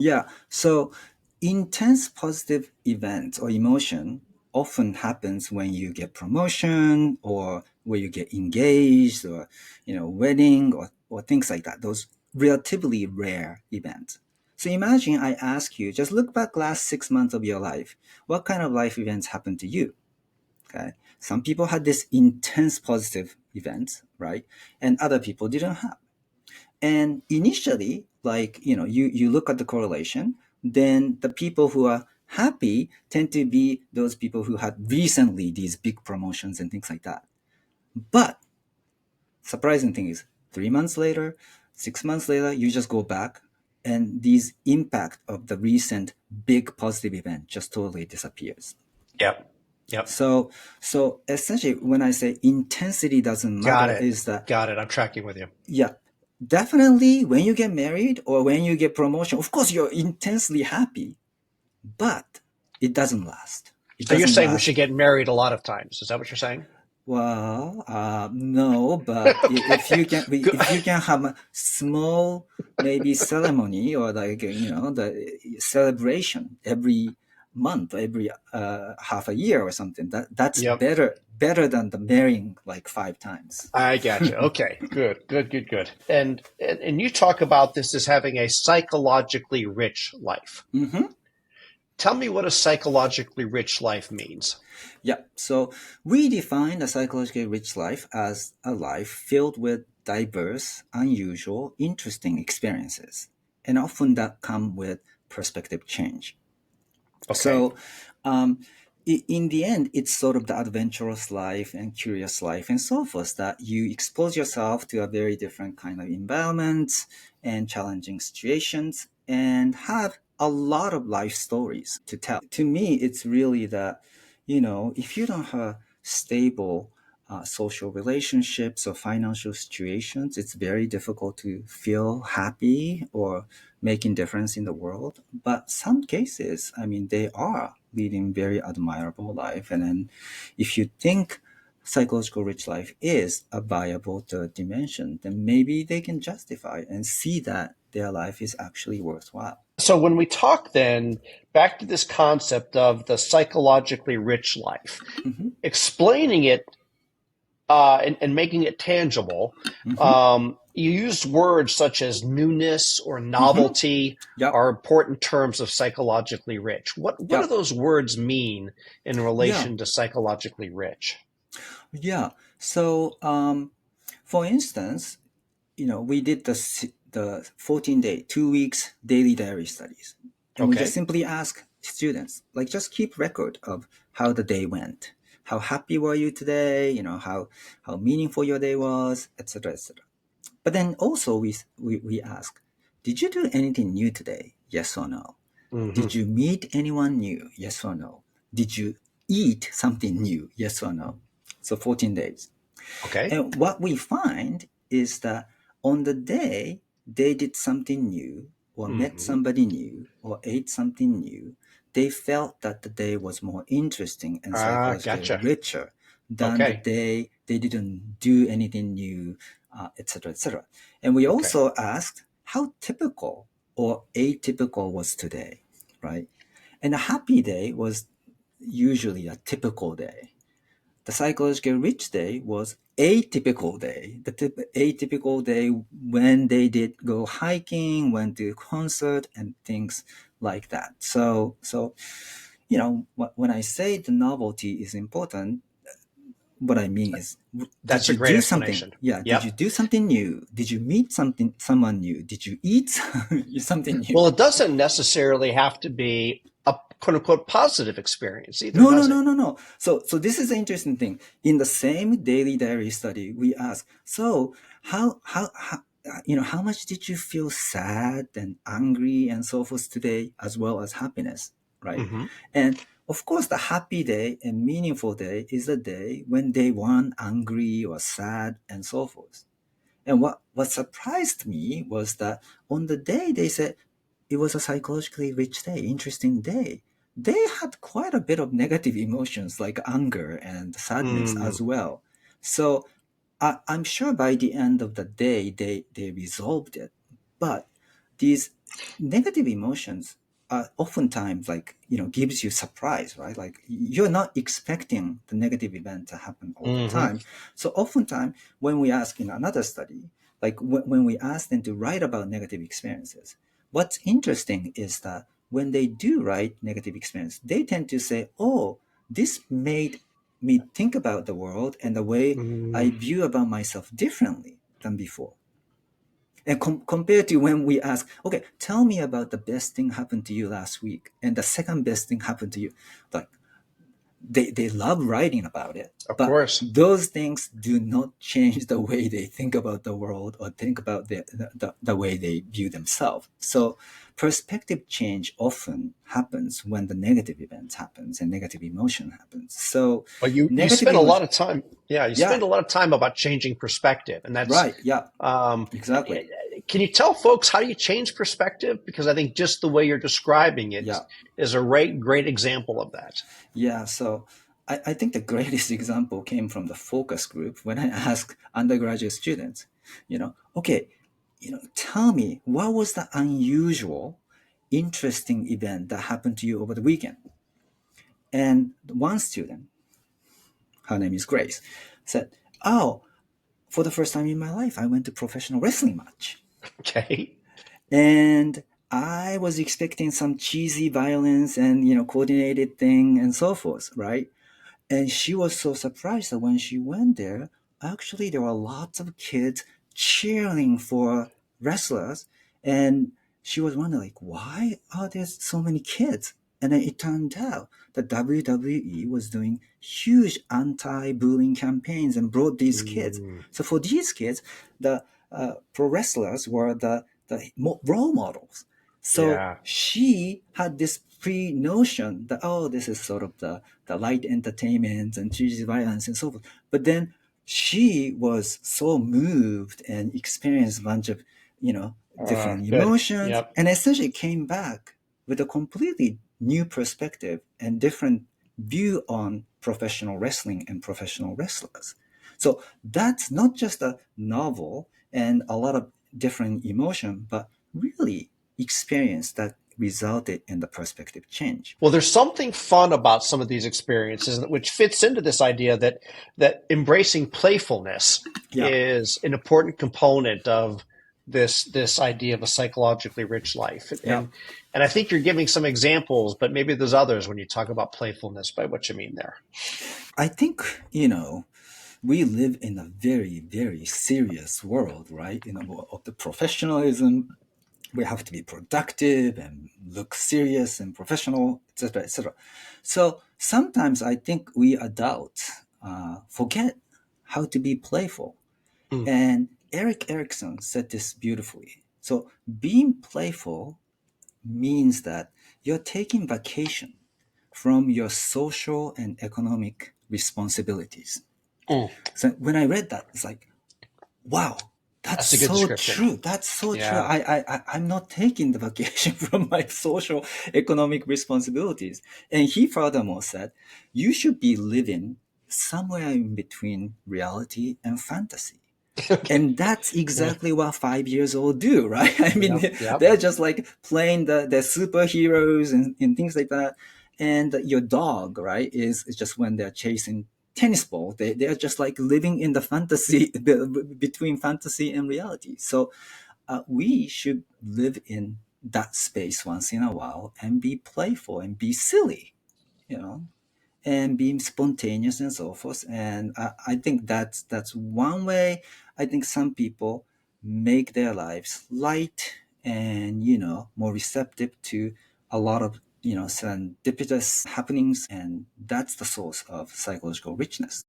Yeah. So intense positive events or emotion often happens when you get promotion or when you get engaged or, wedding or things like that. Those relatively rare events. So imagine I ask you, just look back last 6 months of your life. What kind of life events happened to you? Okay. Some people had this intense positive events, right? And other people didn't have. And initially, like, you look at the correlation, then the people who are happy tend to be those people who had recently these big promotions and things like that. But surprising thing is 3 months later, 6 months later, you just go back and these impact of the recent big positive event just totally disappears. Yep. Yep. So essentially when I say intensity doesn't Got matter it. is that, Got it. I'm tracking with you. yeah, definitely when you get married or when you get promotion, of course you're intensely happy, but it doesn't last. It So you're doesn't saying we last. should get married a lot of times. Is that what you're saying? Well, no, but Okay. if you can have a small maybe ceremony or like the celebration every month, every half a year or something, that's Yep. better than the marrying like 5 times. I gotcha. Okay. Good. Good. Good. Good. And you talk about this as having a psychologically rich life. Hmm. Tell me what a psychologically rich life means. Yeah. So we define a psychologically rich life as a life filled with diverse, unusual, interesting experiences, and often that come with perspective change. Okay. So, um, in the end, it's sort of the adventurous life and curious life and so forth that you expose yourself to a very different kind of environments and challenging situations and have a lot of life stories to tell. To me, it's really that, if you don't have stable social relationships or financial situations, it's very difficult to feel happy or making difference in the world. But some cases, I mean, they are leading very admirable life. And then if you think psychological rich life is a viable third dimension, then maybe they can justify and see that their life is actually worthwhile. So when we talk then back to this concept of the psychologically rich life, Hmm. explaining it and making it tangible, Hmm. you used words such as newness or Hmm. novelty Yep. are important terms of psychologically rich. What do Yep. those words mean in Yeah. relation to psychologically rich? Yeah. So, for instance, we did the 14-day, 2 weeks daily diary studies. And we just Okay. simply ask students, like, just keep record of how the day went. How happy were you today? How meaningful your day was, etc., etc. But then also we ask, did you do anything new today? Yes or no? Hmm. Did you meet anyone new? Yes or no? Did you eat something new? Yes or no? So 14 days. Okay. And what we find is that on the day they did something new, or met Hmm. somebody new, or ate something new, they felt that the day was more interesting and Ah, psychologically gotcha. richer than the Okay. day they didn't do anything new, etc., etc. And we Okay. also asked how typical or atypical was today, right? And a happy day was usually a typical day. The psychological rich day was a typical day. Atypical day when they did go hiking, went to concert, and things like that. So when I say the novelty is important, what I mean is, did That's a you great do something? explanation. Yeah, did you Yep. do something new? Did you meet someone new? Did you eat something new? Well, it doesn't necessarily have to be a quote unquote positive experience either, No, no, does no, it? no, no. So this is the interesting thing. In the same daily diary study, we ask, so how much did you feel sad and angry and so forth today, as well as happiness, right? Hmm. And of course, the happy day and meaningful day is the day when they weren't angry or sad and so forth. And what surprised me was that on the day they said it was a psychologically rich day, interesting day, they had quite a bit of negative emotions like anger and sadness Mm. as well. So I'm sure by the end of the day they resolved it. But these Negative emotions are oftentimes like, gives you surprise, right? Like you're not expecting the negative event to happen all the Hmm. time. So oftentimes when we ask in another study, like when we ask them to write about negative experiences, what's interesting is that when they do write negative experience, they tend to say, oh, this made me think about the world and the way I Mm. view about myself differently than before. And compared to when we ask, okay, tell me about the best thing happened to you last week and the second best thing happened to you. Like they love writing about it, Of but course. those things do not change the way they think about the world or think about the way they view themselves. So perspective change often happens when the negative event happens and negative emotion happens. So Well, you negative spend a lot emotion, of time. Yeah, you spend yeah, a lot of time about changing perspective, and that's. right, yeah, Um, exactly, can you tell folks how you change perspective? Because I think just the way you're describing it yeah. is a great example of that. Yeah, so I think the greatest example came from the focus group when I asked undergraduate students, okay, tell me what was the unusual, interesting event that happened to you over the weekend? And one student, her name is Grace, said, oh, for the first time in my life, I went to professional wrestling match. Okay. And I was expecting some cheesy violence and, coordinated thing and so forth, right? And she was so surprised that when she went there, actually there were lots of kids cheering for wrestlers. And she was wondering, like, why are there so many kids? And then it turned out that WWE was doing huge anti-bullying campaigns and brought these kids. Mm, So for these kids, the pro wrestlers were the role models. So yeah. she had this pre-notion that, oh, this is sort of the light entertainment and cheesy violence and so forth. But then she was so moved and experienced a bunch of, different Good. emotions, Yep. and essentially came back with a completely new perspective and different view on professional wrestling and professional wrestlers. So that's not just a novel and a lot of different emotion, but really experience that resulted in the perspective change. Well, there's something fun about some of these experiences, which fits into this idea that embracing playfulness Yeah. is an important component of this idea of a psychologically rich life. Yeah. And I think you're giving some examples, but maybe there's others when you talk about playfulness by what you mean there. I think, we live in a very, very serious world, right? Of the professionalism. We have to be productive and look serious and professional, etc., etc. So sometimes I think we adults forget how to be playful. Mm. And Eric Erickson said this beautifully. So being playful means that you're taking vacation from your social and economic responsibilities. Mm. So when I read that, it's like, wow, that's That's a good so description. true. That's so true. Yeah. I'm not taking the vacation from my social economic responsibilities. And he furthermore said, you should be living somewhere in between reality and fantasy. Okay. And that's Yeah. exactly what 5 years old do, right? I mean, Yep. Yep. they're just like playing the superheroes and things like that. And your dog, right, is just when they're chasing tennis ball. They're just like living in the fantasy between fantasy and reality. So we should live in that space once in a while and be playful and be silly, you know and being spontaneous and so forth. And I think that's one way. I think some people make their lives light and more receptive to a lot of serendipitous happenings, and that's the source of psychological richness.